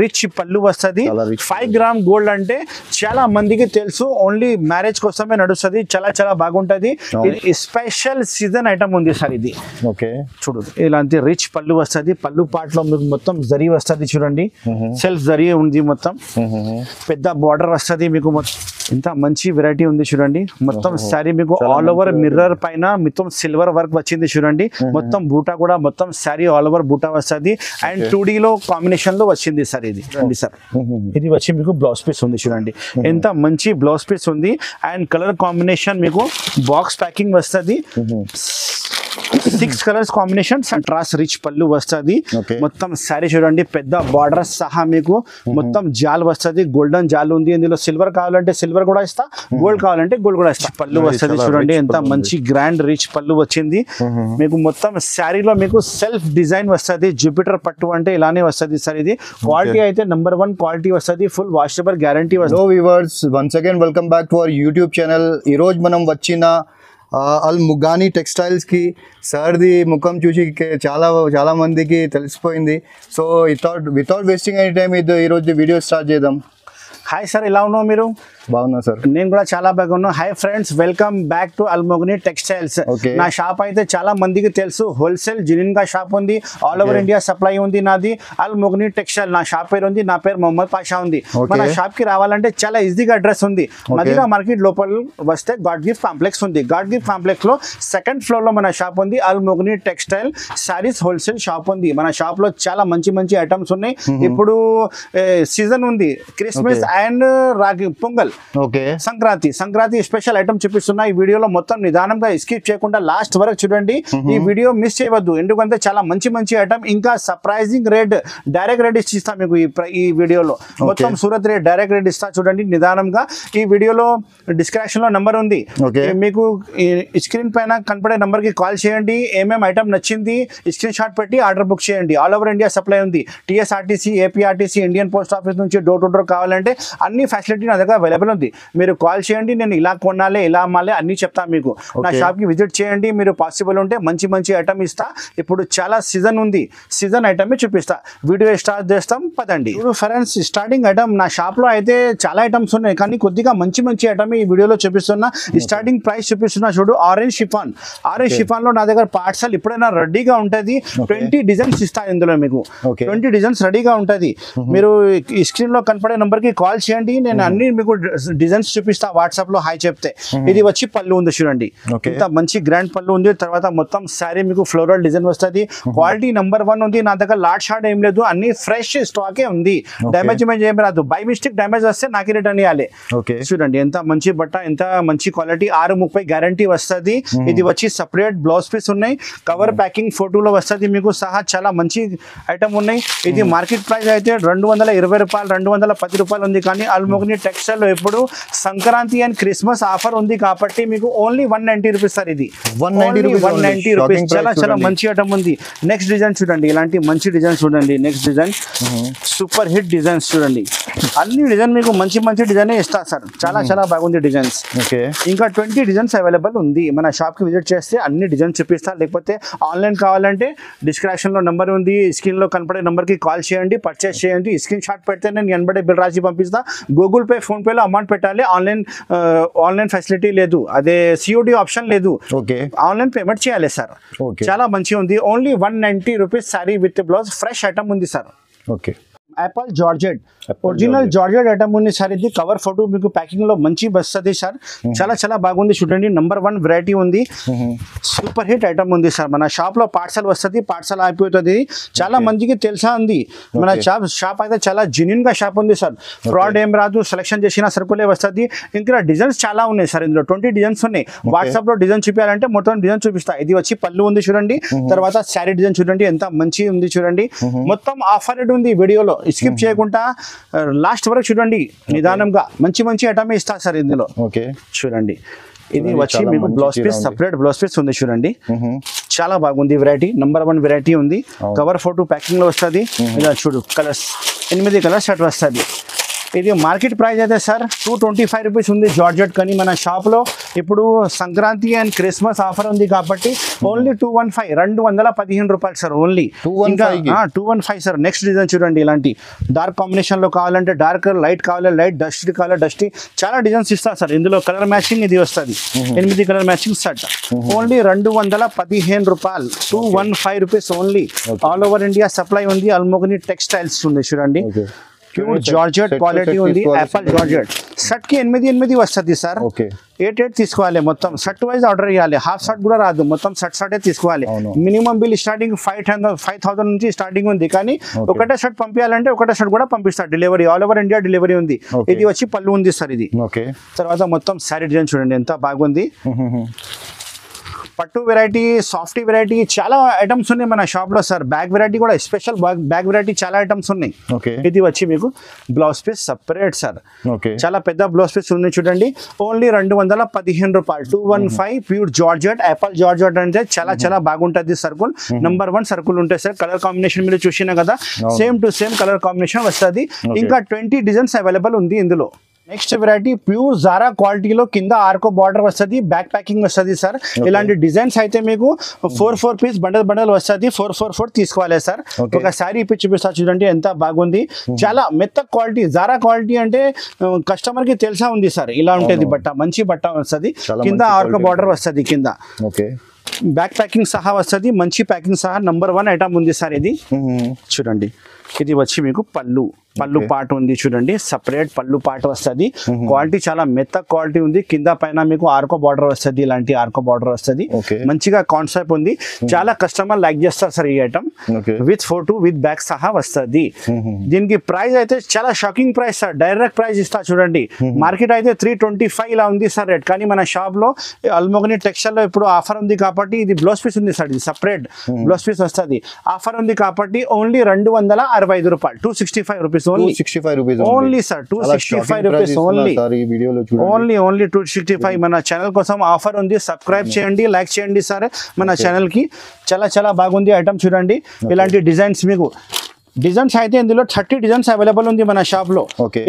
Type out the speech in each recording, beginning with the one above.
Rich పళ్ళు వస్తుంది 5 gram gold అంటే చాలా మందికి తెలుసు ఓన్లీ మ్యారేజ్ కోసమే నడుస్తుంది చాలా చాలా బాగుంటది స్పెషల్ సీజన్ ఐటమ్ ఉంది సార్ ఇది ఓకే చూడు ఇలాంటి రిచ్ పళ్ళు వస్తుంది పళ్ళు పార్ట్ లో మీకు మొత్తం జరీ వస్తుంది చూడండి సెల్ఫ్ జరీ ఉంది మొత్తం పెద్ద బార్డర్ వస్తుంది మీకు ఇంత మంచి వెరైటీ ఉంది చూడండి మొత్తం సారీ మీకు ఆల్ ఓవర్ మిర్రర్ పైన మొత్తం సిల్వర్ వర్క్ వచ్చింది చూడండి మొత్తం బూటా కూడా మొత్తం సారీ ఆల్ ఓవర్ బూటా వస్తుంది అండ్ 2D లో కాంబినేషన్ లో వచ్చింది సార్ ఇది రండి సార్ ఇది వచ్చి మీకు బ్లౌజ్ పీస్ ఉంది చూడండి ఎంత మంచి బ్లౌజ్ పీస్ ఉంది అండ్ కలర్ కాంబినేషన్ మీకు బాక్స్ ప్యాకింగ్ వస్తుంది 6 కలర్స్ కాంబినేషన్ ట్రాస్ రిచ్ పళ్ళు వస్తుంది మొత్తం సారీ చూడండి పెద్ద బార్డర్ సహా మీకు మొత్తం జాల్ వస్తుంది గోల్డెన్ జాల్ ఉంది ఇందులో సిల్వర్ కావాలంటే సిల్వర్ కూడా ఇస్తా గోల్డ్ కావాలంటే గోల్డ్ కూడా ఇస్తా పళ్ళు వస్తుంది చూడండి ఎంత మంచి గ్రాండ్ రిచ్ పళ్ళు వచ్చింది మీకు మొత్తం శారీలో మీకు సెల్ఫ్ డిజైన్ వస్తుంది జూపిటర్ పట్టు అంటే ఇలానే వస్తుంది సార్ ఇది క్వాలిటీ అయితే నెంబర్ 1 క్వాలిటీ వస్తుంది ఫుల్ వాషబుల్ గ్యారంటీ వస్తుంది hello viewers once again welcome back to our YouTube channel ఈ రోజు మనం వచ్చిన అల్ ముగానీ టెక్స్టైల్స్ కి సార్ది ముఖం చూసి చాలా మందికి తెలిసిపోయింది so without wasting any time ఈ రోజు వీడియో స్టార్ట్ చేద్దాం హాయ్ సార్ ఎలా ఉన్నావు మీరు బాగున్నా సార్ నేను కూడా చాలా బాగున్నాను hi friends welcome back to అల్మోగ్ని textiles నా షాప్ అయితే చాలా మందికి తెలుసు హోల్సేల్ జెన్యూన్ గా షాప్ ఉంది ఆల్ ఓవర్ ఇండియా సప్లై ఉంది నాది అల్మోగ్ని టెక్స్టైల్ నా షాప్ పేరు ఉంది నా పేరు మొహమ్మద్ పాషా ఉంది మన షాప్ కి రావాలంటే చాలా ఈజీగా అడ్రస్ ఉంది మదీనా మార్కెట్ లోపల వస్తే గాడ్ గిఫ్ట్ కాంప్లెక్స్ ఉంది గాడ్ గిఫ్ట్ కాంప్లెక్స్ లో 2nd ఫ్లోర్ లో మన షాప్ ఉంది అల్మోగ్ని టెక్స్టైల్ సారీస్ హోల్సేల్ షాప్ ఉంది మన షాప్ లో చాలా మంచి ఐటమ్స్ ఉన్నాయి ఇప్పుడు సీజన్ ఉంది క్రిస్మస్ అండ్ రాగి పొంగల్ సంక్రాంతి స్పెషల్ ఐటమ్ చూపిస్తున్నా ఈ వీడియోలో మొత్తం నిదానంగా స్కిప్ చేయకుండా లాస్ట్ వరకు చూడండి ఈ వీడియో మిస్ చేయవద్దు ఎందుకంటే చాలా మంచి ఐటమ్ ఇంకా సర్ప్రైజింగ్ రేట్ డైరెక్ట్ రేట్ ఇస్తా మీకు ఈ వీడియోలో మొత్తం సూరత్ రేట్ డైరెక్ట్ రేట్ ఇస్తా చూడండి నిదానంగా ఈ వీడియోలో డిస్క్రిప్షన్ లో నంబర్ ఉంది మీకు స్క్రీన్ పైన కనపడే నంబర్ కి కాల్ చేయండి ఏమేమి ఐటమ్ నచ్చింది స్క్రీన్ షాట్ పెట్టి ఆర్డర్ బుక్ చేయండి ఆల్ ఓవర్ ఇండియా సప్లై ఉంది TSRTC APRTC Indian post office నుంచి డోర్ టు డోర్ కావాలంటే అన్ని ఫెసిలిటీ నా దగ్గర అవైలబుల్ ఉంది మీరు కాల్ చేయండి నేను ఇలా కొనాలి ఇలా అమ్మాలి అన్ని చెప్తాను మీకు నా షాప్ కి విజిట్ చేయండి మీరు పాసిబుల్ ఉంటే మంచి ఐటమ్ ఇస్తా ఇప్పుడు చాలా సీజన్ ఉంది సీజన్ ఐటమ్ చూపిస్తా వీడియో స్టార్ట్ చేస్తాం పదండి ఫ్రెండ్స్ స్టార్టింగ్ ఐటమ్ నా షాప్ లో అయితే చాలా ఐటమ్స్ ఉన్నాయి కానీ కొద్దిగా మంచి ఐటమ్ ఈ వీడియోలో చూపిస్తున్నా స్టార్టింగ్ ప్రైస్ చూపిస్తున్నా చూడు ఆరెంజ్ షిఫాన్ లో నా దగ్గర పార్సల్ ఇప్పుడైనా రెడీగా ఉంటది 20 డిజైన్స్ ఇస్తా ఇందులో మీకు 20 డిజైన్స్ రెడీగా ఉంటది మీరు ఈ స్క్రీన్ లో కనపడే నంబర్ కి కాల్ చేయండి నేను అన్ని మీకు డిజైన్స్ చూపిస్తా వాట్సాప్ లో హాయ్ చెప్తే ఇది వచ్చి పళ్ళు ఉంది చూడండి ఇంత మంచి గ్రాండ్ పళ్ళు ఉంది తర్వాత మొత్తం సారీ మీకు ఫ్లోరల్ డిజైన్ వస్తుంది క్వాలిటీ నెంబర్ 1 ఉంది నా దగ్గర లాట్ షాట్ ఏం లేదు అన్ని ఫ్రెష్ స్టాకే ఉంది డ్యామేజ్ ఏం రాదు బై మిస్టేక్ డ్యామేజ్ వస్తే నాకు రిటర్న్ ఇవ్వాలి చూడండి ఎంత మంచి బట్ట ఎంత మంచి క్వాలిటీ 630 గ్యారంటీ వస్తుంది ఇది వచ్చి సపరేట్ బ్లౌజ్ పీస్ ఉన్నాయి కవర్ ప్యాకింగ్ ఫోటోలో వస్తుంది మీకు సహా చాలా మంచి ఐటమ్ ఉన్నాయి ఇది మార్కెట్ ప్రైస్ అయితే 220 రూపాయలు 210 రూపాయలు ఉంది కానీ అల్మోగ్ని టెక్స్టైల్ లో ఇప్పుడు సంక్రాంతి అండ్ క్రిస్మస్ ఆఫర్ ఉంది కాబట్టి మీకు ఓన్లీ 190 రూపీస్ సార్ ఇది 190 రూపీస్ చాలా మంచి ఐటమ్ ఉంది నెక్స్ట్ డిజైన్ చూడండి ఇలాంటి మంచి డిజైన్ చూడండి next design super hit designs చూడండి అన్ని డిజైన్ మీకు మంచి డిజైన్ ఇస్తా సార్ చాలా బాగుంది డిజైన్స్ ఇంకా 20 డిజైన్స్ అవైలబుల్ ఉంది మన షాప్ కి విజిట్ చేస్తే అన్ని డిజైన్స్ చూపిస్తా లేకపోతే ఆన్లైన్ కావాలంటే డిస్క్రిప్షన్ లో నంబర్ ఉంది స్క్రీన్ లో కనపడే నంబర్ కి కాల్ చేయండి పర్చేస్ చేయండి స్క్రీన్ షాట్ పెడితే నేను ఎనబడే బిల్ రాసి పంపిస్తా గూగుల్ పే ఫోన్ పే లో అమౌంట్ పెట్టాలి ఆన్లైన్ ఫెసిలిటీ లేదు అదే సిఓడి ఆప్షన్ లేదు ఆన్లైన్ పేమెంట్ చేయాలి సార్ చాలా మంచిగా ఉంది only 190 rupees sari with blouse fresh item ఉంది sir apple georgette original georgette item ఉంది సార్ ఇది కవర్ ఫోటో మీకు ప్యాకింగ్ లో మంచి వస్తుంది సార్ చాలా బాగుంది చూడండి నెంబర్ 1 వెరైటీ ఉంది సూపర్ హిట్ ఐటమ్ ఉంది సార్ మన షాప్ లో పార్సల్ వస్తుంది పార్సల్ అయిపోతుంది చాలా మందికి తెలుసా ఉంది మన షాప్ అయితే చాలా జెన్యూన్ గా షాప్ ఉంది సార్ ఫ్రాడ్ ఏం రాదు సెలెక్షన్ చేసిన సరుకులే వస్తుంది ఇంకా డిజైన్స్ చాలా ఉన్నాయి సార్ ఇందులో 20 డిజైన్స్ ఉన్నాయి వాట్సాప్ లో డిజైన్ చూపించాలంటే మొత్తం డిజైన్ చూపిస్తా ఇది వచ్చి పళ్ళు ఉంది చూడండి తర్వాత శారీ డిజైన్ చూడండి ఎంత మంచి ఉంది చూడండి మొత్తం ఆఫర్ రేట్ ఉంది వీడియోలో స్కిప్ చేయకుండా లాస్ట్ వరకు చూడండి నిదానంగా మంచి ఐటమ్ ఇస్తా సార్ ఇందులో చూడండి ఇది వచ్చి మీకు blouse piece separate blouse piece ఉంది చూడండి చాలా బాగుంది వెరైటీ నెంబర్ 1 వెరైటీ ఉంది కవర్ ఫోటో ప్యాకింగ్ లో వస్తుంది చూడు కలర్స్ 8 కలర్స్ షర్ట్ వస్తుంది ఇది మార్కెట్ ప్రైస్ అయితే సార్ 225 రూపీస్ ఉంది జార్జెట్, కానీ మన షాప్లో ఇప్పుడు సంక్రాంతి అండ్ క్రిస్మస్ ఆఫర్ ఉంది కాబట్టి ఓన్లీ 215 రూపాయలు సార్ ఓన్లీ. ఇంకా 215 సార్. నెక్స్ట్ డిజైన్ చూడండి, ఇలాంటి డార్క్ కాంబినేషన్లో కావాలంటే డార్క్, లైట్ కావాలి లైట్, డస్ట్ కావాలి డస్టీ, చాలా డిజైన్స్ ఇస్తారు సార్. ఇందులో కలర్ మ్యాచింగ్ ఇది వస్తుంది, 8 కలర్ మ్యాచింగ్ సెట్ ఓన్లీ 215 రూపాయలు, 215 rupees only. All over India supply ఉంది. అల్మోగని టెక్స్టైల్స్ ఉంది చూడండి, ప్యూర్ జార్జెట్ క్వాలిటీ ఉంది. యాపిల్ జార్జెట్ షర్ట్ కి 8 వస్తుంది సార్. 8 తీసుకోవాలి. మొత్తం షర్ట్ వైజ్ ఆర్డర్ ఇవ్వాలి, హాఫ్ షర్ట్ కూడా రాదు, మొత్తం షర్టే తీసుకోవాలి. మినిమం బిల్ స్టార్టింగ్ 5,000 నుంచి స్టార్టింగ్ ఉంది, కానీ ఒకటే షర్ట్ పంపించాలంటే ఒకటే షర్ట్ కూడా పంపిస్తారు. Delivery all over India delivery ఉంది. ఇది వచ్చి పళ్ళు ఉంది సార్. ఇది తర్వాత మొత్తం శారీ డిజైన్ చూడండి ఎంత బాగుంది. పట్టు వెరైటీ, సాఫ్టీ వెరైటీ చాలా ఐటమ్స్ ఉన్నాయి మన షాప్ లో సార్. బ్యాగ్ వెరైటీ కూడా స్పెషల్ బ్యాగ్ వెరైటీ చాలా ఐటమ్స్ ఉన్నాయి. ఇది వచ్చి మీకు బ్లౌజ్ పీస్ సపరేట్ సార్, చాలా పెద్ద బ్లౌజ్ పీస్ ఉంది చూడండి. ఓన్లీ 215 రూపాయలు, 215 ప్యూర్ జార్జెట్. యాపిల్ జార్జెట్ అంటే చాలా చాలా బాగుంటుంది. సర్కుల్ నంబర్ 1 సర్కుల్ ఉంటాయి సార్. కలర్ కాంబినేషన్ మీరు చూసినా కదా, same to same colour combination వస్తుంది. ఇంకా 20 డిజైన్స్ అవైలబుల్ ఉంది ఇందులో. నెక్స్ట్ వెరైటీ ప్యూర్ జారా క్వాలిటీలో కింద ఆర్కో బార్డర్ వస్తుంది, బ్యాక్ ప్యాకింగ్ వస్తుంది సార్. ఇలాంటి డిజైన్స్ అయితే మీకు 4 పీస్ బండల్ వస్తుంది, 4 తీసుకోవాలి సార్. ఒక శారీ ఇప్పి చూపిస్తా చూడండి ఎంత బాగుంది. చాలా మెత్త క్వాలిటీ, జారా క్వాలిటీ అంటే కస్టమర్ కి తెలిసా ఉంది సార్. ఇలా ఉంటుంది బట్ట, మంచి బట్ట వస్తుంది. కింద ఆర్కో బార్డర్ వస్తుంది కింద, బ్యాక్ ప్యాకింగ్ సహా వస్తుంది, మంచి ప్యాకింగ్ సహా. నంబర్ 1 ఐటమ్ ఉంది సార్ ఇది. చూడండి ఇది వచ్చి మీకు పళ్ళు పార్ట్ ఉంది చూడండి, సపరేట్ పళ్ళు పార్ట్ వస్తుంది. క్వాలిటీ చాలా మెత్త క్వాలిటీ ఉంది. కింద పైన మీకు ఆర్కో బార్డర్ వస్తుంది, ఇలాంటి ఆర్కో బార్డర్ వస్తుంది. మంచిగా కాన్సెప్ట్ ఉంది, చాలా కస్టమర్ లైక్ చేస్తారు సార్ ఈ item. With photo with bag సహా వస్తుంది. దీనికి ప్రైస్ అయితే చాలా shocking price sir. Direct price ఇస్తా చూడండి. మార్కెట్ అయితే 325 ఇలా ఉంది సార్ రేట్, కానీ మన షాప్ లో అల్మోగని టెక్స్టైల్ లో ఇప్పుడు ఆఫర్ ఉంది కాబట్టి ఇది బ్లౌజ్ పీస్ ఉంది సార్. ఇది సపరేట్ బ్లౌజ్ పీస్ వస్తుంది. ఆఫర్ ఉంది కాబట్టి ఓన్లీ 265 రూపాయలు, 265 rupees only. 265 rupees only sir, 265 rupees only. Only 265. మన ఛానల్ కోసం ఆఫర్ ఉంది. సబ్స్క్రైబ్ చేయండి, లైక్ చేయండి సార్ మన ఛానల్ కి. చాలా బాగుంది ఐటమ్ చూడండి. ఇలాంటి డిజైన్స్ మీకు డిజైన్స్ అయితే ఇందులో 30 డిజైన్స్ అవైలబుల్ ఉంది మన షాప్ లో.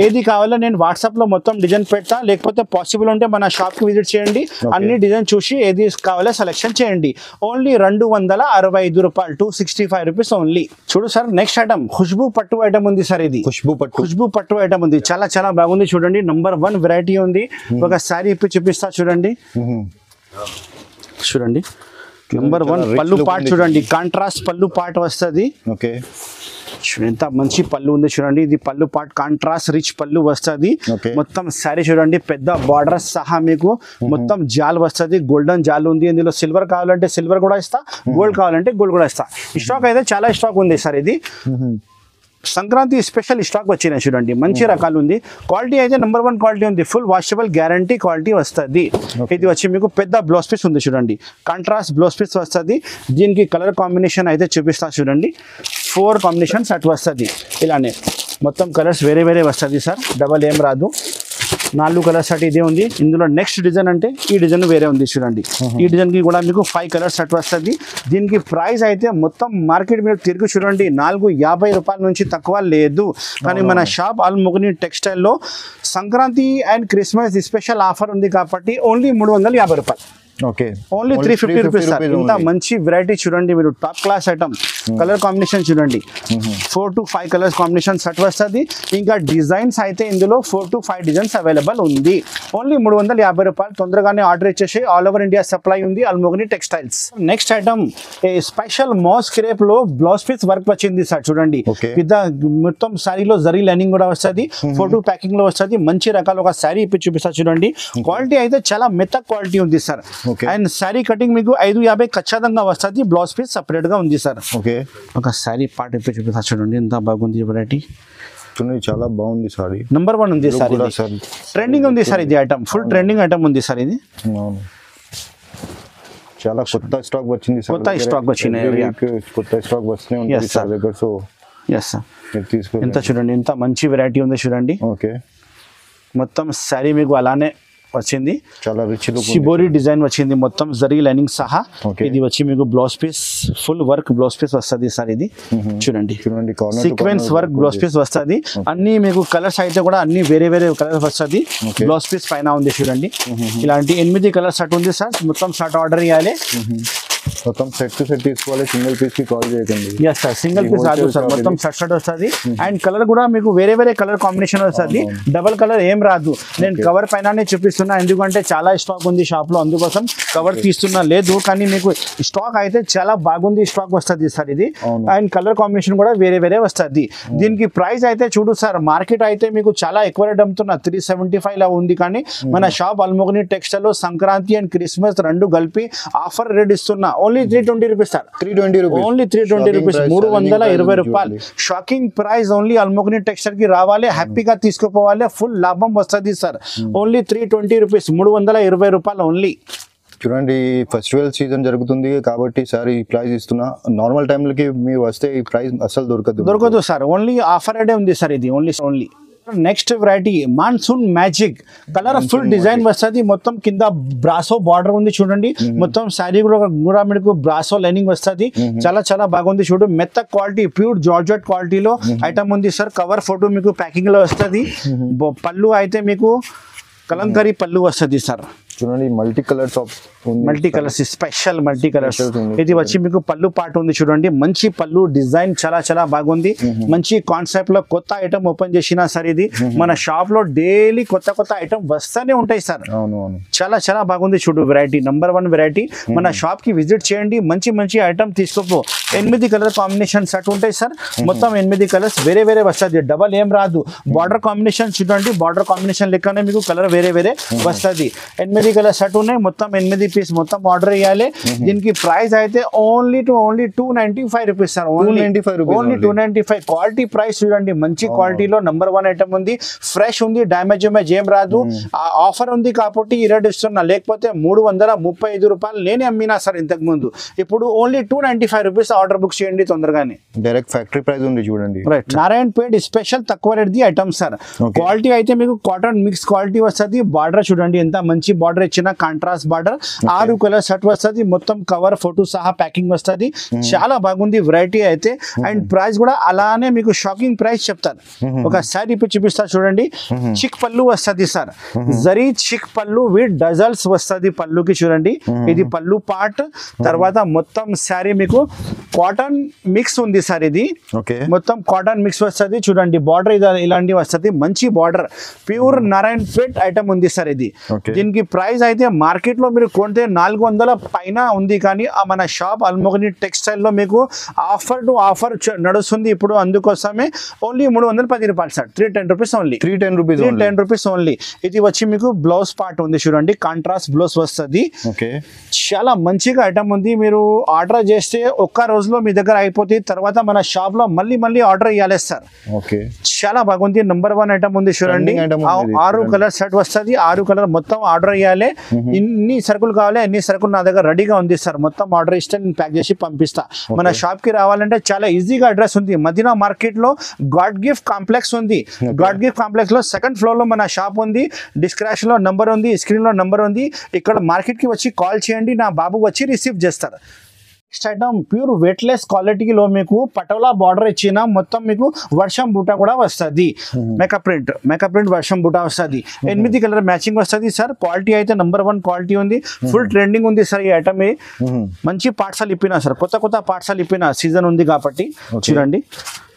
ఏది కావాలో నేను వాట్సాప్ లో మొత్తం డిజైన్ పెడతా, లేకపోతే పాసిబుల్ ఉంటే మన షాప్ కి విజిట్ చేయండి. అన్ని డిజైన్ చూసి ఏది కావాలో సెలెక్షన్ చేయండి. ఓన్లీ 265 రూపాయలు, 265 రూపీస్ ఓన్లీ. చూడు సార్ నెక్స్ట్ ఐటమ్ ఖుష్బూ పట్టు ఐటమ్ ఉంది సార్. ఇది ఖుష్బూ పట్టు ఐటమ్ ఉంది, చాలా బాగుంది చూడండి. నంబర్ 1 వెరైటీ ఉంది. ఒక శారీ ఇప్పి చూపిస్తా చూడండి. నంబర్ 1 పళ్ళు పార్ట్ చూడండి, కాంట్రాస్ట్ పళ్ళు పార్ట్ వస్తుంది. ఎంత మంచి పళ్ళు ఉంది చూడండి. ఇది పళ్ళు పార్ట్ కాంట్రాస్ట్ రిచ్ పళ్ళు వస్తుంది. మొత్తం శారీ చూడండి, పెద్ద బార్డర్ సహా మీకు మొత్తం జాల్ వస్తుంది. గోల్డెన్ జాల్ ఉంది. ఇందులో సిల్వర్ కావాలంటే సిల్వర్ కూడా ఇస్తా, గోల్డ్ కావాలంటే గోల్డ్ కూడా ఇస్తా. స్టాక్ అయితే చాలా స్టాక్ ఉంది సార్. ఇది సంక్రాంతి స్పెషల్ స్టాక్ వచ్చినాయి చూడండి. మంచి రకాలు ఉంది. క్వాలిటీ అయితే నంబర్ 1 క్వాలిటీ ఉంది. ఫుల్ వాషబుల్ గ్యారంటీ క్వాలిటీ వస్తుంది. ఇది వచ్చి మీకు పెద్ద బ్లౌజ్ పీస్ ఉంది చూడండి, కాంట్రాస్ట్ బ్లౌజ్ పీస్ వస్తుంది. దీనికి కలర్ కాంబినేషన్ అయితే చూపిస్తా చూడండి. 4 కాంబినేషన్స్ అటు వస్తుంది. ఇలానే మొత్తం కలర్స్ వేరే వస్తుంది సార్, డబల్ ఏం రాదు. 4 కలర్స్ అటు ఇదే ఉంది. ఇందులో నెక్స్ట్ డిజైన్ అంటే ఈ డిజైన్ వేరే ఉంది చూడండి. ఈ డిజైన్ కి కూడా మీకు 5 కలర్స్ అటు వస్తుంది. దీనికి ప్రైస్ అయితే మొత్తం మార్కెట్ మీరు తిరిగి చూడండి 450 రూపాయల నుంచి తక్కువ లేదు. కానీ మన షాప్ అల్మోగని టెక్స్టైల్ లో Sankranti and Christmas special offer ఉంది కాబట్టి ఓన్లీ 350 రూపాయలు. Only 350 rupees sir. ఇంత మంచి వెరైటీ చూడండి మీరు, top class item. Colour combination చూడండి, 4 to 5 కలర్స్ కాంబినేషన్ సెట్ వస్తుంది. ఇంకా డిజైన్స్ అయితే ఇందులో 4 to 5 డిజైన్స్ అవైలబుల్ ఉంది. ఓన్లీ 350 రూపాయలు. తొందరగానే ఆర్డర్ ఇచ్చేసి ఆల్ ఓవర్ ఇండియా సప్లై ఉంది Almogani textiles. Next item special moss crepe లో బ్లౌజ్ పీస్ వర్క్ వచ్చింది సార్ చూడండి. పెద్ద మొత్తం శారీలో జరీ లైనింగ్ కూడా వస్తుంది, ఫోటో ప్యాకింగ్ లో వస్తుంది. మంచి రకాల ఒక శారీ ఇప్పి చూపిస్తా చూడండి. క్వాలిటీ అయితే చాలా మెత్త క్వాలిటీ ఉంది సార్. అండ్ శారీ కటింగ్ మీకు 550 ఖచ్చితంగా వస్తుంది. బ్లౌజ్ పీస్ సపరేట్ గా ఉంది సార్. ఒక శారీ పార్ట్ ఇప్పి చూపిస్తా చూడండి ఎంత బాగుంది వెరైటీ. చాలా బాగుంది సారీ. నంబర్ 1 ఉంది సార్. ట్రెండింగ్ ఉంది సార్ ఇది ఐటమ్, ఫుల్ ట్రెండింగ్ ఐటమ్ ఉంది సార్. ఇది చాలా కొత్త స్టాక్ వచ్చింది సార్. కొత్త స్టాక్ వచ్చినాయి, కొత్త స్టాక్ వస్తున్నాయి సార్ దగ్గర. సో ఎస్ సార్, ఎంత చూడండి ఎంత మంచి వెరైటీ ఉంది చూడండి. మొత్తం శారీ మీకు అలానే వచ్చింది, చాలా రిచ్ లుక్, షిబోరి డిజైన్ వచ్చింది మొత్తం జరీ లైనింగ్ సహా. ఇది వచ్చి మీకు blouse piece full work blouse piece వస్తుంది సార్. ఇది చూడండి సీక్వెన్స్ వర్క్ బ్లౌజ్ పీస్ వస్తుంది. అన్ని మీకు కలర్స్ అయితే కూడా అన్ని వేరే వేరే కలర్స్ వస్తుంది. బ్లౌజ్ పీస్ పైన ఉంది చూడండి. ఇలాంటి 8 కలర్స్ షర్ట్ ఉంది సార్. మొత్తం షర్ట్ ఆర్డర్ ఇవ్వాలి, మొత్తం సెట్ టు సెట్ తీసుకోవాలి, సింగిల్ పీస్ కి కాల్ చేయకండి. ఎస్ సార్, సింగిల్ పీస్ రాదు సార్, మొత్తం షర్ట్ వస్తుంది. అండ్ కలర్ కూడా మీకు వేరే వేరే కలర్ కాంబినేషన్ వస్తుంది, డబల్ కలర్ ఏం రాదు. నేను కవర్ పైననే చూపిస్తున్నా ఎందుకంటే చాలా స్టాక్ ఉంది షాప్ లో, అందుకోసం కవర్ తీస్తున్నా లేదు. కానీ మీకు స్టాక్ అయితే చాలా బాగుంది స్టాక్ వస్తుంది సార్ ఇది. అండ్ కలర్ కాంబినేషన్ కూడా వేరే వేరే వస్తుంది. దీనికి ప్రైస్ అయితే చూడు సార్, మార్కెట్ అయితే మీకు చాలా ఎక్కువ రేట్ అమ్ముతున్నా 375 లా ఉంది. కానీ మన షాప్ అల్మోగని టెక్స్టైల్ లో సంక్రాంతి అండ్ క్రిస్మస్ రెండు కలిపి ఆఫర్ రేట్ ఇస్తున్నా. Only 320 rupees sir, 320 rupees, only 320 rupees, 320 రూపాయలు. Shocking price. ఓన్లీ అల్మోగని టెక్స్టైల్ కి రావాలి, హ్యాపీగా తీసుకుపోవాలి, ఫుల్ లాభం వస్తుంది సార్. ఓన్లీ 320 రూపీస్, 320 రూపాయలు ఓన్లీ. చూడండి, ఫెస్టివల్ సీజన్ జరుగుతుంది కాబట్టి సార్ ఈ ప్రైస్ ఇస్తున్నా. నార్మల్ టైంలకి మీరు వస్తే ఈ ప్రైస్ అసలు దొరకదు సార్. ఓన్లీ ఆఫర్ రేటే ఉంది సార్ ఇది, only. Next variety monsoon magic colour full design వస్తుంది. మొత్తం కింద బ్రాసో బార్డర్ ఉంది చూడండి. మొత్తం శారీ కూడా మీకు బ్రాసో లైనింగ్ వస్తుంది. చాలా బాగుంది చూడు. మెత్త క్వాలిటీ, ప్యూర్ జార్జెట్ క్వాలిటీలో ఐటమ్ ఉంది సార్. కవర్ ఫోటో మీకు ప్యాకింగ్ లో వస్తుంది. పళ్ళు అయితే మీకు కలంకారీ పళ్ళు వస్తుంది సార్. చూడండి, multi colours, special multi colours. ఇది వచ్చి మీకు పళ్ళు పాటు ఉంది చూడండి. మంచి పళ్ళు డిజైన్ చాలా బాగుంది. మంచి కాన్సెప్ట్ లో కొత్త ఐటమ్ ఓపెన్ చేసినా సార్. ఇది మన షాప్ లో డైలీ కొత్త ఐటమ్ వస్తూనే ఉంటాయి సార్. చాలా బాగుంది చూడు. Variety number 1 variety. మన షాప్ కి విజిట్ చేయండి, మంచి ఐటమ్ తీసుకోపో. 8 కలర్ కాంబినేషన్ సెట్ ఉంటాయి సార్. మొత్తం 8 కలర్స్ వేరే వస్తుంది, డబల్ ఏం రాదు. బార్డర్ కాంబినేషన్ చూడండి, బార్డర్ కాంబినేషన్ లెక్కనే మీకు కలర్ వేరే వస్తుంది. 8 కలర్ సెట్ ఉన్నాయి, మొత్తం 8 పీస్ మొత్తం ఆర్డర్ ఇవ్వాలి. దీనికి ప్రైస్ అయితే only 295 rupees sir. Only 295. Quality price చూడండి, మంచి క్వాలిటీలో నంబర్ 1 ఐటమ్ ఉంది. ఫ్రెష్ ఉంది, డ్యామేజ్ ఏం రాదు. ఆఫర్ ఉంది కాబట్టి ఈ రేట్ ఇస్తున్నా, లేకపోతే 335 రూపాయలు నేనే అమ్మినా సార్ ఇంతకు ముందు. ఇప్పుడు ఓన్లీ 295 రూపీస్. ఆర్డర్ బుక్ చేయండి తొందరగానే. డైరెక్ట్ ఫ్యాక్టరీ ప్రైస్ ఉంది చూడండి. నారాయణపేట్ స్పెషల్ తక్కువ rate the item sir. Quality అయితే మీకు కాటన్ మిక్స్ క్వాలిటీ వస్తుంది. బార్డర్ చూడండి ఎంత మంచి బార్డర్ ఇచ్చిన, కాంట్రాస్ట్ బార్డర్. 6 కలర్ షర్ట్ వస్తుంది. మొత్తం కవర్ ఫోటో సహా ప్యాకింగ్ వస్తుంది. చాలా బాగుంది వెరైటీ అయితే. అండ్ ప్రైస్ కూడా అలానే మీకు షాకింగ్ ప్రైస్ చెప్తారు. ఒకసారి ఇప్పుడు చూపిస్తా చూడండి. చిక్ పళ్ళు వస్తుంది సార్, జరీ చిక్ పళ్ళు విత్ డజల్స్ వస్తుంది పళ్ళుకి చూడండి. ఇది పళ్ళు పార్ట్. తర్వాత మొత్తం శారీ మీకు కాటన్ మిక్స్ ఉంది సార్. ఇది మొత్తం కాటన్ మిక్స్ వస్తుంది చూడండి. బార్డర్ ఇలాంటి వస్తుంది, మంచి బార్డర్. ప్యూర్ నారాయణపేట్ ఐటమ్ ఉంది సార్ ఇది. దీనికి ప్రైస్ అయితే మార్కెట్ లో మీరు కొంటే 400 పైన ఉంది. కానీ మన షాప్ అల్మోగని టెక్స్టైల్ లో మీకు ఆఫర్ నడుస్తుంది ఇప్పుడు. అందుకోసమే ఓన్లీ 310 రూపాయలు sir. 310 rupees only. 310 rupees only. ఇది వచ్చి మీకు బ్లౌజ్ పార్ట్ ఉంది చూడండి, కాంట్రాస్ట్ బ్లౌజ్ వస్తుంది. చాలా మంచిగా ఐటమ్ ఉంది. మీరు ఆర్డర్ చేస్తే ఒక్క రోజులో మీ దగ్గర అయిపోతుంది. తర్వాత మన షాప్ లో మళ్ళీ ఆర్డర్ ఇవ్వాలి సార్. చాలా బాగుంది. నంబర్ 1 ఐటమ్ ఉంది చూడండి. 6 కలర్ సెట్ వస్తుంది. 6 కలర్ మొత్తం ఆర్డర్ ఇవ్వాలి. ఇన్ని సరుకులు కావాలి, అన్ని సరుకులు నా దగ్గర రెడీగా ఉంది సార్. మొత్తం ఆర్డర్ ఇస్తే నేను ప్యాక్ చేసి పంపిస్తా. మన షాప్ కి రావాలంటే చాలా ఈజీగా అడ్రస్ ఉంది. మదీనా మార్కెట్ లో గాడ్ గిఫ్ట్ కాంప్లెక్స్ ఉంది. గాడ్ గిఫ్ట్ కాంప్లెక్స్ లో 2nd ఫ్లోర్ లో మన షాప్ ఉంది. డిస్క్రిప్షన్ లో నంబర్ ఉంది, స్క్రీన్ లో నంబర్ ఉంది. ఇక్కడ మార్కెట్ కి వచ్చి కాల్ చేయండి, నా బాబు వచ్చి రిసీవ్ చేస్తారు. నెక్స్ట్ ఐటమ్ ప్యూర్ వెయిట్లెస్ క్వాలిటీలో మీకు పటోలా బార్డర్ ఇచ్చిన, మొత్తం మీకు వర్షం బూటా కూడా వస్తుంది. మేకప్ ప్రింట్ వర్షం బూటా వస్తుంది. 8 కలర్ మ్యాచింగ్ వస్తుంది సార్. క్వాలిటీ అయితే నంబర్ 1 క్వాలిటీ ఉంది. ఫుల్ ట్రెండింగ్ ఉంది సార్ ఈ ఐటమ్. మంచి పార్ట్సాలు ఇప్పినా సార్, కొత్త పార్ట్సాలు ఇప్పిన సీజన్ ఉంది కాబట్టి. చూడండి,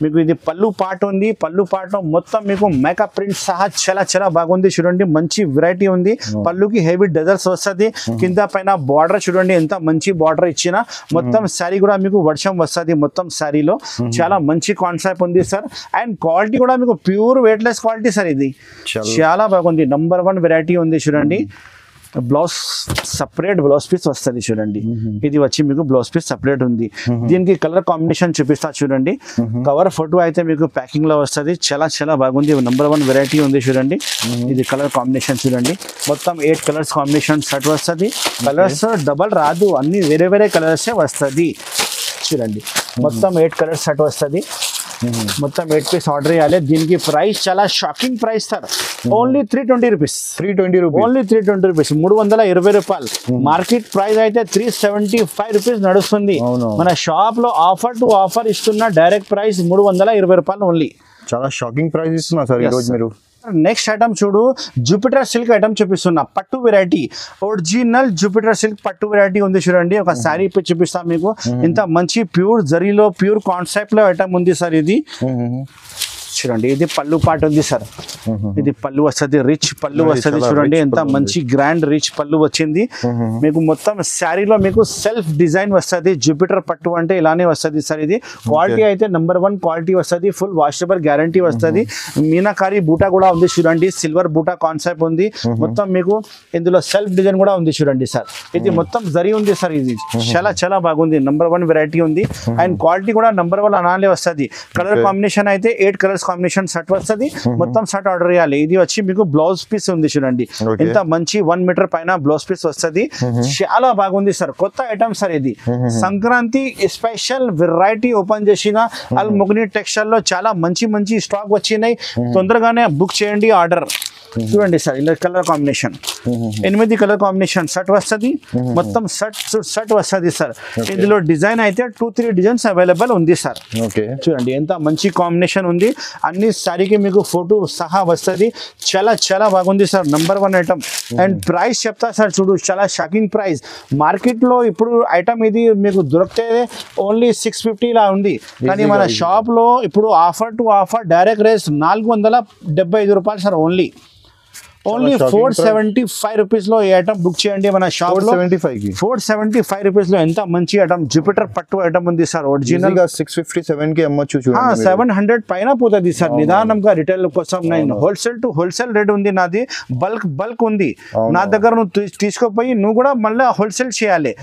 మీకు ఇది పళ్ళు పార్ట్ ఉంది. పళ్ళు పార్ట్ మొత్తం మీకు మేకప్ ప్రింట్ సహా చాలా బాగుంది చూడండి. మంచి వెరైటీ ఉంది. పళ్ళుకి హెవీ డజల్స్ వస్తుంది. కింద పైన బార్డర్ చూడండి ఎంత మంచి బార్డర్ ఇచ్చిన. మొత్తం శారీ కూడా మీకు వర్షం వస్తుంది. మొత్తం శారీలో చాలా మంచి కాన్సెప్ట్ ఉంది సార్. అండ్ క్వాలిటీ కూడా మీకు ప్యూర్ వెయిట్లెస్ క్వాలిటీ సార్. ఇది చాలా బాగుంది. నంబర్ 1 వెరైటీ ఉంది చూడండి. బ్లౌజ్ సపరేట్ బ్లౌజ్ పీస్ వస్తుంది చూడండి. ఇది వచ్చి మీకు బ్లౌజ్ పీస్ సపరేట్ ఉంది. దీనికి కలర్ కాంబినేషన్ చూపిస్తా చూడండి. కవర్ ఫోటో అయితే మీకు ప్యాకింగ్ లో వస్తుంది. చాలా బాగుంది. నంబర్ 1 వెరైటీ ఉంది చూడండి. ఇది కలర్ కాంబినేషన్ చూడండి. మొత్తం 8 కలర్స్ కాంబినేషన్ షర్ట్ వస్తుంది. కలర్స్ డబల్ రాదు, అన్ని వేరే కలర్సే వస్తుంది చూడండి. మొత్తం 8 కలర్స్ షర్ట్ వస్తుంది. మొత్తం 8 పీస్ ఆర్డర్ చేయాలి. దీనికి ప్రైస్ చాలా shocking price sir, only 320 rupees. 320 rupees, only 320 rupees, 320 రూపాయలు. మార్కెట్ ప్రైస్ అయితే 375 రూపీస్ నడుస్తుంది. మన షాప్ లో ఆఫర్ టు ఆఫర్ ఇస్తున్న డైరెక్ట్ ప్రైస్ 320 రూపాయలు ఓన్లీ. చాలా షాకింగ్ ప్రైస్ ఇస్తున్నా సార్ ఈ రోజు మీరు. నెక్స్ట్ ఐటమ్ చూడు, జూపిటర్ సిల్క్ ఐటమ్ చూపిస్తున్నా, పట్టు వెరైటీ, ఒరిజినల్ జూపిటర్ సిల్క్ పట్టు వెరైటీ ఉంది చూడండి. ఒక శారీ ఇప్పి చూపిస్తాం మీకు. ఇంత మంచి ప్యూర్ జరీలో ప్యూర్ కాన్సెప్ట్ లో ఐటమ్ ఉంది సార్ ఇది. చూడండి, ఇది పళ్ళు పాట ఉంది సార్. ఇది పళ్ళు వస్తుంది, రిచ్ పళ్ళు వస్తుంది చూడండి. ఎంత మంచి గ్రాండ్ రిచ్ పళ్ళు వచ్చింది మీకు. మొత్తం శారీలో మీకు సెల్ఫ్ డిజైన్ వస్తుంది. జూపిటర్ పట్టు అంటే ఇలానే వస్తుంది సార్. ఇది క్వాలిటీ అయితే నెంబర్ 1 క్వాలిటీ వస్తుంది. ఫుల్ వాషబుల్ గ్యారంటీ వస్తుంది. మీనాకారి బూటా కూడా ఉంది చూడండి, సిల్వర్ బూటా కాన్సెప్ట్ ఉంది. మొత్తం మీకు ఇందులో సెల్ఫ్ డిజైన్ కూడా ఉంది చూడండి సార్. ఇది మొత్తం జరీ ఉంది సార్. ఇది చాలా చాలా బాగుంది, నెంబర్ 1 వెరైటీ ఉంది. అండ్ క్వాలిటీ కూడా నెంబర్ 1 అనాలే వస్తుంది. కలర్ కాంబినేషన్ అయితే 8 కలర్స్ కాంబినేషన్ సెట్ వస్తుంది. మొత్తం సెట్ ఆర్డర్ చేయాలి. ఇది వచ్చి మీకు బ్లౌజ్ పీస్ ఉంది చూడండి. ఇంత మంచి 1 మీటర్ పైన బ్లౌజ్ పీస్ వస్తుంది. చాలా బాగుంది సార్, కొత్త ఐటమ్ సార్ ఇది. సంక్రాంతి స్పెషల్ వెరైటీ ఓపెన్ చేసిన అల్ మొగ్ని టెక్స్టైల్ లో చాలా మంచి మంచి స్టాక్ వచ్చినాయి. తొందరగానే బుక్ చేయండి ఆర్డర్. చూడండి సార్, ఇలా colour combination 8 colour combination set వస్తుంది. మొత్తం సెట్ వస్తుంది సార్. ఇందులో డిజైన్ అయితే 2-3 డిజైన్స్ అవైలబుల్ ఉంది సార్. చూడండి ఎంత మంచి కాంబినేషన్ ఉంది. అన్ని సారీకి మీకు ఫోటో సహా వస్తుంది. చాలా చాలా బాగుంది sir, number 1 item. And price చెప్తా సార్, చూడు చాలా షాకింగ్ ప్రైస్. మార్కెట్ లో ఇప్పుడు ఐటమ్ ఇది మీకు దొరికితే ఓన్లీ 650 లా ఉంది. కానీ మన షాప్ లో ఇప్పుడు offer to offer direct rates 475 రూపాయలు సార్. ఓన్లీ 475 రూపీస్ లో ఈ ఐటమ్ బుక్ చేయండి మన షాప్ లో. 475 రూపీస్ లో ఎంత మంచి ఐటమ్ జూపిటర్ పట్టు ఐటమ్ ఉంది సార్. ఒరిజినల్ 657 కి అమ్మొచ్చు. 700 పైన పోతుంది సార్ నిదానంగా. రిటైల్ కోసం నేను హోల్సేల్ టు హోల్సేల్ రేట్ ఉంది నాది. బల్క్ ఉంది నా దగ్గర. నువ్వు తీసుకోపోయి నువ్వు కూడా మళ్ళీ హోల్సేల్ చేయాలి.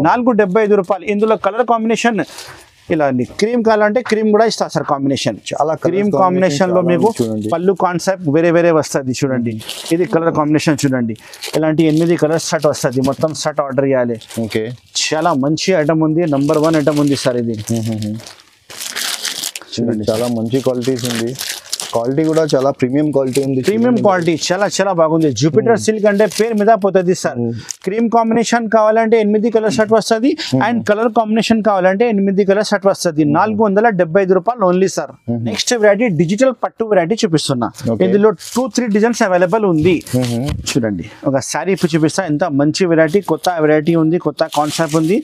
475 రూపాయలు. ఇందులో కలర్ కాంబినేషన్ ఇలా క్రీమ్ కావాలంటే క్రీమ్ కూడా ఇస్తా సార్. కాంబినేషన్ చాలా క్రీమ్ కాంబినేషన్ లో మీకు పళ్ళు కాన్సెప్ట్ వేరే వస్తుంది చూడండి. ఇది కలర్ కాంబినేషన్ చూడండి. ఇలాంటి 8 కలర్స్ సెట్ వస్తుంది. మొత్తం సెట్ ఆర్డర్ చేయాలి. చాలా మంచి ఐటమ్ ఉంది, నెంబర్ 1 ఐటమ్ ఉంది సార్ ఇది. చూడండి చాలా మంచి క్వాలిటీస్ ఉంది. క్వాలిటీ కూడా చాలా ప్రీమియం క్వాలిటీ ఉంది. ప్రీమియం క్వాలిటీ చాలా చాలా బాగుంది. జూపిటర్ సిల్క్ అంటే పేరు మీద పోతుంది సార్. క్రీమ్ కాంబినేషన్ కావాలంటే 8 కలర్ షర్ట్ వస్తుంది. అండ్ కలర్ కాంబినేషన్ కావాలంటే 8 కలర్ షర్ట్ వస్తుంది. 475 రూపాయలు only sir. Next variety digital పట్టు వెరైటీ చూపిస్తున్నా. ఇందులో 2-3 డిజైన్స్ అవైలబుల్ ఉంది. చూడండి, ఒక శారీ చూపిస్తా. ఎంత మంచి వెరైటీ, కొత్త వెరైటీ ఉంది, కొత్త కాన్సెప్ట్ ఉంది.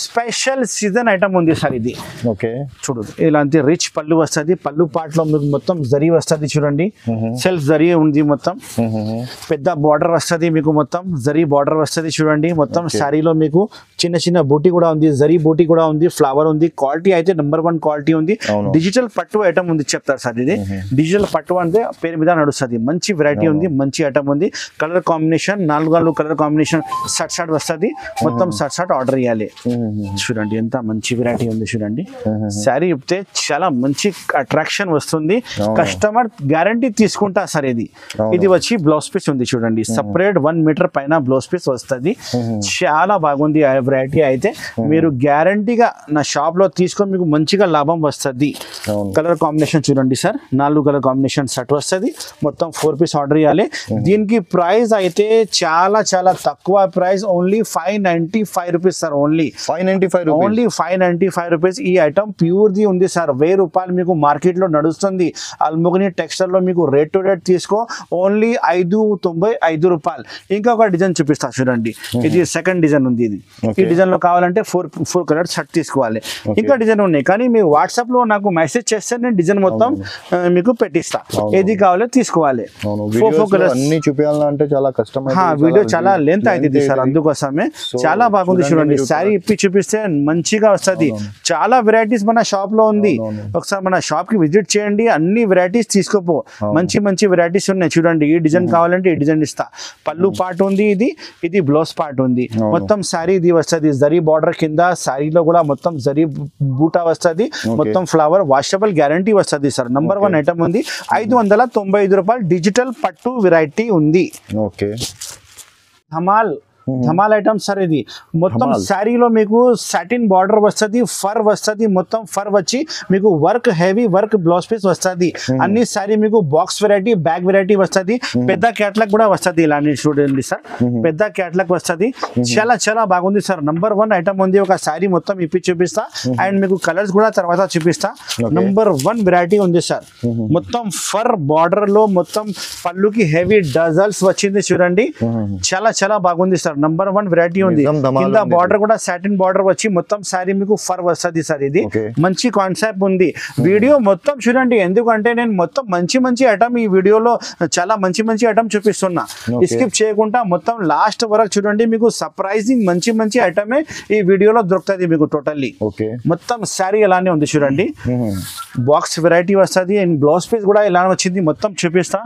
స్పెషల్ సీజన్ ఐటమ్ ఉంది సార్ ఇది. చూడు, ఇలాంటి రిచ్ పళ్ళు వస్తుంది. పళ్ళు పాటలో మీకు మొత్తం జరీ వస్తుంది చూడండి. సెల్ఫ్ జరీ ఉంది. మొత్తం పెద్ద బార్డర్ వస్తుంది మీకు. మొత్తం జరీ బార్డర్ వస్తుంది చూడండి. మొత్తం శారీలో మీకు చిన్న బూటీ కూడా ఉంది, జరీ బూటీ కూడా ఉంది, ఫ్లవర్ ఉంది. క్వాలిటీ అయితే నెంబర్ 1 క్వాలిటీ ఉంది. డిజిటల్ పట్టు ఐటమ్ ఉంది చెప్తారు సార్. ఇది డిజిటల్ పట్టు అంటే పేరు మీద నడుస్తుంది. మంచి వెరైటీ ఉంది, మంచి ఐటమ్ ఉంది. Colour combination 4 colour combination set వస్తుంది. మొత్తం సెట్ ఆర్డర్ చేయాలి. చూడండి ఎంత మంచి వెరైటీ ఉంది చూడండి. శారీ ఇప్పితే చాలా మంచి అట్రాక్షన్ వస్తుంది. కస్టమర్ గ్యారంటీ తీసుకుంటా సార్. ఇది వచ్చి బ్లౌజ్ పీస్ ఉంది చూడండి. సపరేట్ 1 మీటర్ పైన బ్లౌజ్ పీస్ వస్తుంది. చాలా బాగుంది వెరైటీ అయితే. మీరు గ్యారంటీగా నా షాప్ లో తీసుకొని మీకు మంచిగా లాభం వస్తుంది. కలర్ కాంబినేషన్ చూడండి సార్. 4 కలర్ కాంబినేషన్ సెట్ వస్తుంది. మొత్తం 4 పీస్ ఆర్డర్ చేయాలి. దీనికి ప్రైస్ అయితే చాలా చాలా తక్కువ price. Only 595 rupees sir. Only 595 rupees. ఈ ఐటమ్ ప్యూర్ ది ఉంది సార్. 1000 రూపాయలు మీకు మార్కెట్ లో నడుస్తుంది. అల్ మొగ్ని టెక్స్టైల్ లో మీకు రేట్ టు రేట్ తీసుకో ఓన్లీ 595 రూపాయలు. ఇంకొక డిజైన్ చూపిస్తా చూడండి. ఇది సెకండ్ డిజైన్ ఉంది. ఇది ఈ డిజైన్ లో కావాలంటే 4 కలర్ షర్ట్ తీసుకోవాలి. ఇంకా డిజైన్ ఉన్నాయి కానీ మీరు వాట్సాప్ లో నాకు మెసేజ్ చేస్తే నేను డిజైన్ మొత్తం మీకు పెట్టిస్తా. ఏది కావాలో తీసుకోవాలి. 4 కలర్స్ అన్ని చూపించాలంటే చాలా కష్టం. వీడియో చాలా లెంత్ అవుతుంది సార్. అందుకోసమే చాలా బాగుంది చూడండి. శారీ ఇప్పి చూపిస్తే మంచిగా వస్తుంది. చాలా వెరైటీస్ మన షాప్ లో ఉంది. ఒకసారి మన షాప్ కి విజిట్ చేయండి. అన్ని వెరైటీస్ తీసుకోపో. మంచి వెరైటీస్ ఉన్నాయి చూడండి. ఈ డిజైన్ కావాలంటే ఈ డిజైన్ ఇస్తా. పళ్ళు పార్ట్ ఉంది. ఇది బ్లౌజ్ పార్ట్ ఉంది. మొత్తం శారీ ఇది వస్తుంది. జరీ బార్డర్ కింద శారీలో కూడా మొత్తం జరీ బూటా వస్తుంది. మొత్తం ఫ్లవర్ వాషబుల్ గ్యారంటీ వస్తుంది సార్. నెంబర్ 1 ఐటమ్ ఉంది. 595 రూపాయలు డిజిటల్ పట్టు వెరైటీ ఉంది. ధమాల్ ధమాల్ ఐటమ్ సార్ ఇది మొత్తం శారీలో మీకు సాటిన్ బార్డర్ వస్తుంది, ఫర్ వస్తుంది, మొత్తం ఫర్ వచ్చి మీకు work heavy work blouse piece వస్తుంది. అన్ని శారీ మీకు బాక్స్ వెరైటీ బ్యాగ్ వెరైటీ వస్తుంది, పెద్ద క్యాట్లాగ్ కూడా వస్తుంది. ఇలాంటి చూడండి సార్, పెద్ద క్యాట్లాగ్ వస్తుంది, చాలా చాలా బాగుంది సార్. నంబర్ 1 ఐటమ్ ఉంది. ఒక శారీ మొత్తం ఇప్పి చూపిస్తా అండ్ మీకు కలర్స్ కూడా తర్వాత చూపిస్తా. నంబర్ 1 వెరైటీ ఉంది సార్. మొత్తం ఫర్ బార్డర్ లో మొత్తం పళ్ళుకి హెవీ డజల్స్ వచ్చింది చూడండి, చాలా చాలా బాగుంది సార్. నంబర్ 1 వెరైటీ ఉంది. కింద బార్డర్ కూడా సాటిన్ బార్డర్ వచ్చి మొత్తం శారీ మీకు ఫర్ వస్తుంది సార్. ఇది మంచి కాన్సెప్ట్ ఉంది. వీడియో మొత్తం చూడండి, ఎందుకంటే నేను మొత్తం మంచి మంచి ఐటమ్ ఈ వీడియోలో చాలా మంచి మంచి ఐటమ్ చూపిస్తున్నా. స్కిప్ చేయకుండా మొత్తం లాస్ట్ వరకు చూడండి, మీకు సర్ప్రైజింగ్ మంచి మంచి ఐటమే ఈ వీడియోలో దొరుకుతుంది మీకు టోటల్లీ. మొత్తం శారీ ఇలానే ఉంది చూడండి, బాక్స్ వెరైటీ వస్తుంది అండ్ బ్లౌజ్ పీస్ కూడా ఇలా వచ్చింది. మొత్తం చూపిస్తా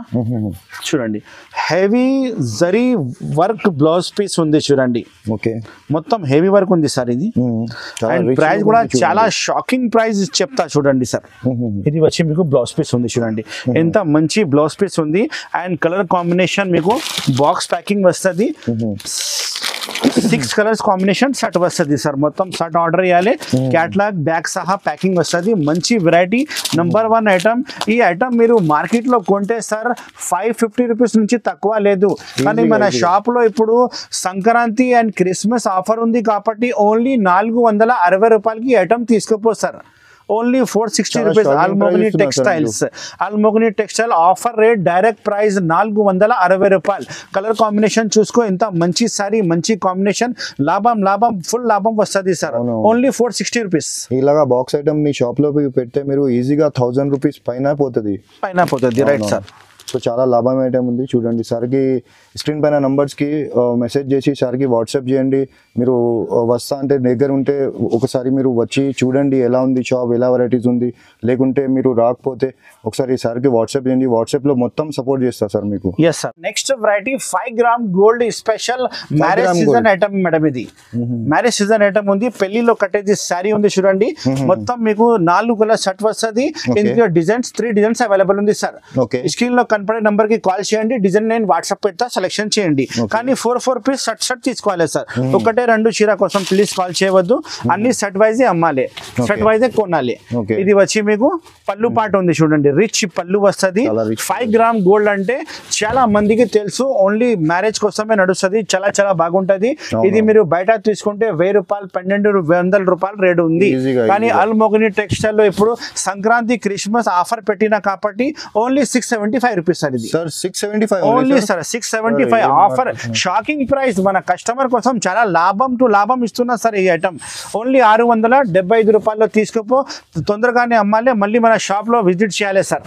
చూడండి, heavy zari work blouse piece ఉంది చూడండి. మొత్తం హెవీ వర్క్ ఉంది సార్ ఇది. అండ్ ప్రైస్ కూడా చాలా షాకింగ్ ప్రైస్ చెప్తా చూడండి సార్. ఇది వచ్చి మీకు బ్లౌజ్ పీస్ ఉంది చూడండి, ఎంత మంచి బ్లౌజ్ పీస్ ఉంది. అండ్ కలర్ కాంబినేషన్ మీకు బాక్స్ ప్యాకింగ్ వస్తుంది, 6 కలర్స్ కాంబినేషన్ సెట్ వస్తుంది సార్. మొత్తం సెట్ ఆర్డర్ చేయాలి, క్యాట్లాగ్ బ్యాగ్ సహా ప్యాకింగ్ వస్తుంది. మంచి వెరైటీ, నంబర్ 1 ఐటమ్. ఈ ఐటమ్ మీరు మార్కెట్ లో కొంటే సార్ 550 రూపీస్ నుంచి తక్కువ లేదు, కానీ మన షాప్ లో ఇప్పుడు సంక్రాంతి అండ్ క్రిస్మస్ ఆఫర్ ఉంది కాబట్టి ఓన్లీ 460 రూపాయలకి ఐటమ్ తీసుకోపో sir. Only 460 rupees. Almogni textiles, Almogni textile offer rate, direct price 460 రూపాయలు. కలర్ కాంబినేషన్ చూసుకో, ఎంత మంచి సారీ, మంచి కాంబినేషన్, లాభం లాభం ఫుల్ లాభం వస్తుంది సార్. Only 460 rupees. ఇలాగా బాక్స్ ఐటమ్ మీ షాప్ లో పెడితే మీరు ఈజీగా 1000 రూపీస్ పైన పోతుంది, రైట్ సార్. సో చాలా లాభం ఐటమ్ ఉంది చూడండి. సార్కి స్క్రీన్ పైన నంబర్స్కి మెసేజ్ చేసి సార్కి వాట్సాప్ చేయండి. మీరు వస్తా అంటే దగ్గర ఉంటే ఒకసారి మీరు వచ్చి చూడండి ఎలా ఉంది షాప్, ఎలా వెరైటీస్ ఉంది. లేకుంటే మీరు రాకపోతే ఒకసారి సార్కి వాట్సాప్ చేయండి, వాట్సాప్లో మొత్తం సపోర్ట్ చేస్తారు సార్ మీకు. Yes sir. Next variety 5 gram gold special marriage season item madam. ఇది మ్యారేజ్ సీజన్ ఐటమ్ ఉంది, పెళ్లిలో కట్టేది శారీ ఉంది చూడండి. మొత్తం మీకు 4 కలర్ షర్ట్ వస్తుంది. ఇందులో డిజైన్స్ 3 డిజైన్స్ అవైలబుల్ ఉంది సార్. స్క్రీన్ లో కనపడే నంబర్ కి కాల్ చేయండి, డిజైన్ నేను వాట్సాప్ పెడతా, సెలెక్షన్ చేయండి. కానీ 4 పీస్ షర్ట్ తీసుకోవాలి సార్. ఒకటే 2 చీర కోసం ప్లీజ్ కాల్ చేయవద్దు, అన్ని సెట్ వైజ్ అమ్మాలి, సెట్ వైజ్ కొనాలి. ఇది వచ్చి మీకు పళ్ళు పాట ఉంది చూడండి, రిచ్ పళ్ళు వస్తుంది. 5 గ్రామ్ గోల్డ్ అంటే చాలా మందికి తెలుసు, ఓన్లీ మ్యారేజ్ కోసమే నడుస్తుంది, చాలా చాలా బాగుంటది. ఇది మీరు బయట తీసుకుంటే 1000 రూపాయలు 1200 రూపాయలు రేట్ ఉంది. కానీ అల్మోగ్ని టెక్స్టైల్ లో ఇప్పుడు సంక్రాంతి క్రిస్మస్ ఆఫర్ పెట్టినా కాబట్టి ఓన్లీ 675 రూపీస్ సార్. ఇది sir 675 only sir, 675 offer. Shocking price, మన కస్టమర్ కోసం చాలా లాభం టు లాభం ఇస్తున్నా సార్. ఈ ఐటమ్ ఓన్లీ 675 రూపాయల్లో తీసుకోపో, తొందరగానే అమ్మాలి, మళ్ళీ మన షాప్ లో విజిట్ చేయాలి సార్.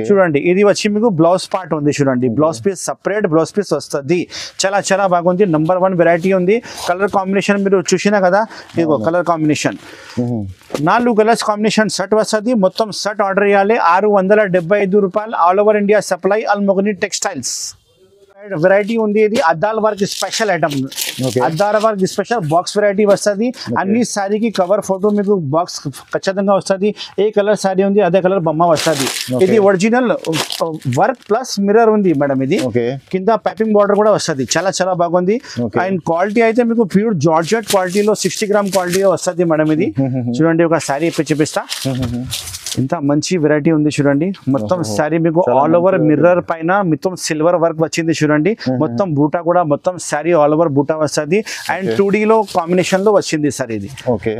చూడండి, ఇది వచ్చి మీకు బ్లౌజ్ పార్ట్ ఉంది చూడండి, blouse piece separate blouse piece వస్తుంది, చాలా చాలా బాగుంది. నంబర్ 1 వెరైటీ ఉంది. కలర్ కాంబినేషన్ మీరు చూసినా కదా, ఇదిగో colour combination 4 colours combination set వస్తుంది. మొత్తం సెట్ ఆర్డర్ చేయాలి, 675 రూపాయలు. ఆల్ ఓవర్ ఇండియా సప్లై, అల్మోగ్ని టెక్స్టైల్స్. వెరైటీ ఉంది, ఇది అద్దాల వర్క్ స్పెషల్ ఐటమ్. అద్దాల వర్క్ స్పెషల్ బాక్స్ వెరైటీ వస్తుంది. అన్ని శారీకి కవర్ ఫోటో మీకు బాక్స్ ఖచ్చితంగా వస్తుంది. ఏ కలర్ శారీ ఉంది అదే కలర్ బొమ్మ వస్తుంది. ఇది ఒరిజినల్ వర్క్ ప్లస్ మిర్రర్ ఉంది మేడం. ఇది కింద పైపింగ్ బార్డర్ కూడా వస్తుంది, చాలా చాలా బాగుంది. అండ్ క్వాలిటీ అయితే మీకు ప్యూర్ జార్జెట్ క్వాలిటీలో 60 గ్రామ్ క్వాలిటీలో వస్తుంది మేడం. ఇది చూడండి, ఒక శారీ ఇప్పి చూపిస్తా. ఇంత మంచి వెరైటీ ఉంది చూడండి. మొత్తం శారీ మీకు ఆల్ ఓవర్ మిర్రర్ పైన మొత్తం సిల్వర్ వర్క్ వచ్చింది చూడండి. మొత్తం బూటా కూడా మొత్తం శారీ ఆల్ ఓవర్ బూటా వస్తుంది. అండ్ 2D లో కాంబినేషన్ లో వచ్చింది సార్. ఇది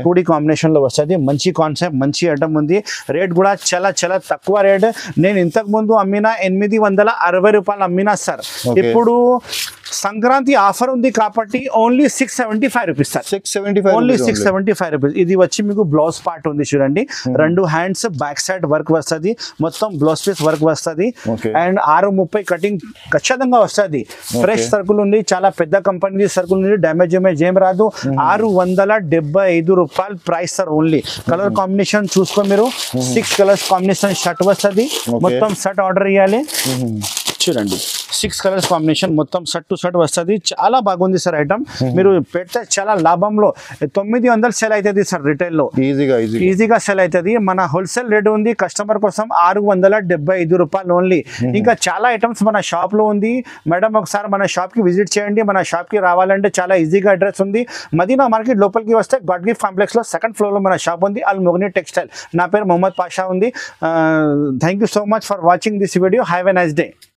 2D కాంబినేషన్ లో వస్తుంది. మంచి కాన్సెప్ట్, మంచి ఐటమ్ ఉంది. రేట్ కూడా చాలా చాలా తక్కువ రేట్. నేను ఇంతకు ముందు అమ్మిన 860 రూపాయలు అమ్మినా సార్. ఇప్పుడు సంక్రాంతి ఆఫర్ ఉంది కాబట్టి only 675 rupees sir. 675 only 675 rupees. ఇది వచ్చి మీకు బ్లౌజ్ పార్ట్ ఉంది చూడండి. 2 హ్యాండ్స్ బ్యాక్ సైడ్ వర్క్ వస్తుంది, మొత్తం బ్లౌజ్ పీస్ వర్క్ వస్తుంది. అండ్ 630 కటింగ్ ఖచ్చితంగా వస్తుంది. ఫ్రెష్ సర్కుల్ ఉంది, చాలా పెద్ద కంపెనీ సర్కుల్ ఉంది, డ్యామేజ్ ఏం రాదు. 675 రూపాయలు price sir only. Colour combination చూసుకో మీరు, 6 కలర్స్ కాంబినేషన్ షర్ట్ వస్తుంది. మొత్తం షర్ట్ ఆర్డర్ చేయాలి చూడండి. 6 కలర్స్ కాంబినేషన్ మొత్తం షర్ట్ టు షర్ట్ వస్తుంది. చాలా బాగుంది సార్ ఐటమ్. మీరు పెడితే చాలా లాభంలో 900 సేల్ అవుతుంది సార్ రిటైల్లో. ఈజీగా సేల్ అవుతుంది. మన హోల్సేల్ రేట్ ఉంది కస్టమర్ కోసం 675 రూపాయలు ఓన్లీ. ఇంకా చాలా ఐటమ్స్ మన షాప్ లో ఉంది మేడం. ఒకసారి మన షాప్ కి విజిట్ చేయండి. మన షాప్ కి రావాలంటే చాలా ఈజీగా అడ్రస్ ఉంది. మదీనా మార్కెట్ లోపలికి వస్తే గాడ్ గిఫ్ట్ కాంప్లెక్స్ లో సెకండ్ ఫ్లోర్ లో మన షాప్ ఉంది, అల్ మొగ్నీ టెక్స్టైల్. నా పేరు మొహమ్మద్ పాషా ఉంది. Thank you so much for watching this video. Have a nice day.